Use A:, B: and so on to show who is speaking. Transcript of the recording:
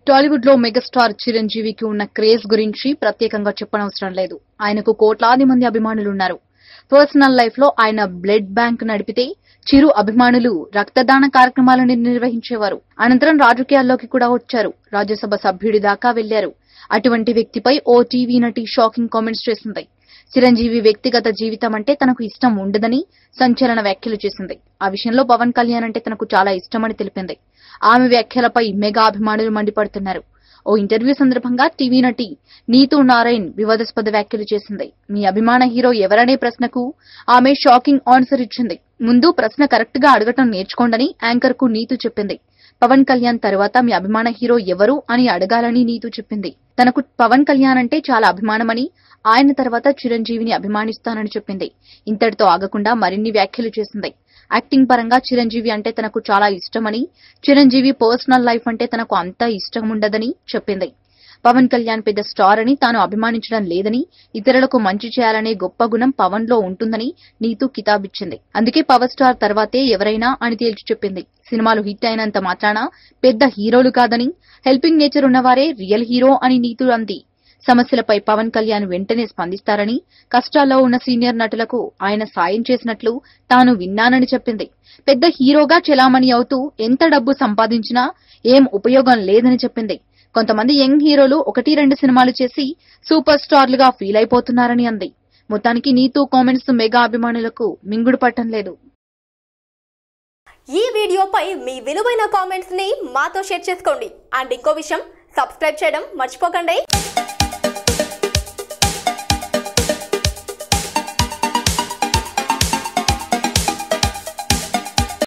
A: టాలీవుడ్ లో మెగాస్టార్ చిరంజీవికి ఉన్న క్రేజ్ గురించి ప్రత్యేకంగా చెప్పనవసరం లేదు. ఆయనకు కోట్లాది మంది అభిమానులున్నారు. పర్సనల్ లైఫ్ లో ఆయన బ్లడ్ బ్యాంక్ నడిపితే చిరు అభిమానులు రక్తదాన కార్యక్రమాలను నిర్వహించేవారు. అనంతరం రాజకీయాల్లోకి కూడా వచ్చారు. రాజ్యసభ సభ్యుడి దాకా వెళ్లారు. అటువంటి వ్యక్తిపై ఓ టీవీ నటి షాకింగ్ కామెంట్స్ చేసింది. చిరంజీవి వ్యక్తిగత జీవితం అంటే తనకు ఇష్టం ఉండదని సంచలన వ్యాఖ్యలు చేసింది. ఆ విషయంలో పవన్ కళ్యాణ్ అంటే తనకు చాలా ఇష్టమని తెలిపింది. ఆమె వ్యాఖ్యలపై మెగా అభిమానులు మండిపడుతున్నారు. ఓ ఇంటర్వ్యూ సందర్భంగా టీవీ నటి నీతూ నారాయణ్ వివాదాస్పద వ్యాఖ్యలు చేసింది. మీ అభిమాన హీరో ఎవరనే ప్రశ్నకు ఆమె షాకింగ్ ఆన్సర్ ఇచ్చింది. ముందు ప్రశ్న కరెక్ట్ గా అడగటం నేర్చుకోండని యాంకర్ కు నీతూ చెప్పింది. పవన్ కళ్యాణ్ తర్వాత మీ అభిమాన హీరో ఎవరు అని అడగాలని నీతూ చెప్పింది. తనకు పవన్ కళ్యాణ్ అంటే చాలా అభిమానమని, ఆయన తర్వాత చిరంజీవిని అభిమానిస్తానని చెప్పింది. ఇంతటితో ఆగకుండా మరిన్ని వ్యాఖ్యలు చేసింది. యాక్టింగ్ పరంగా చిరంజీవి అంటే తనకు చాలా ఇష్టమని, చిరంజీవి పర్సనల్ లైఫ్ అంటే తనకు అంత ఇష్టం ఉండదని చెప్పింది. పవన్ కళ్యాణ్ పెద్ద స్టార్ అని తాను అభిమానించడం లేదని, ఇతరులకు మంచి చేయాలనే గొప్ప గుణం పవన్ లో ఉంటుందని నీతూ కితాబిచ్చింది. అందుకే పవర్ స్టార్ తర్వాతే ఎవరైనా అని తేల్చి చెప్పింది. సినిమాలు హిట్ అయినంత మాత్రాన పెద్ద హీరోలు కాదని, హెల్పింగ్ నేచర్ ఉన్నవారే రియల్ హీరో అని నీతూ అంది. సమస్యలపై పవన్ కళ్యాణ్ వెంటనే స్పందిస్తారని, కష్టాల్లో ఉన్న సీనియర్ నటులకు ఆయన సాయం చేసినట్లు తాను విన్నానని చెప్పింది. పెద్ద హీరోగా చెలామణి అవుతూ ఎంత డబ్బు సంపాదించినా ఏం ఉపయోగం లేదని చెప్పింది. కొంతమంది యంగ్ హీరోలు 1-2 సినిమాలు చేసి సూపర్ స్టార్లుగా ఫీల్ అయిపోతున్నారని అంది. మొత్తానికి నీతూ కామెంట్స్ మెగా అభిమానులకు మింగుడు పట్టం లేదు.
B: ఈ వీడియోపై మీ విలువైన కామెంట్స్ ని మాతో షేర్ చేసుకోండి. అండ్ ఇంకో విషయం, సబ్స్క్రైబ్ చేయడం మర్చిపోకండి.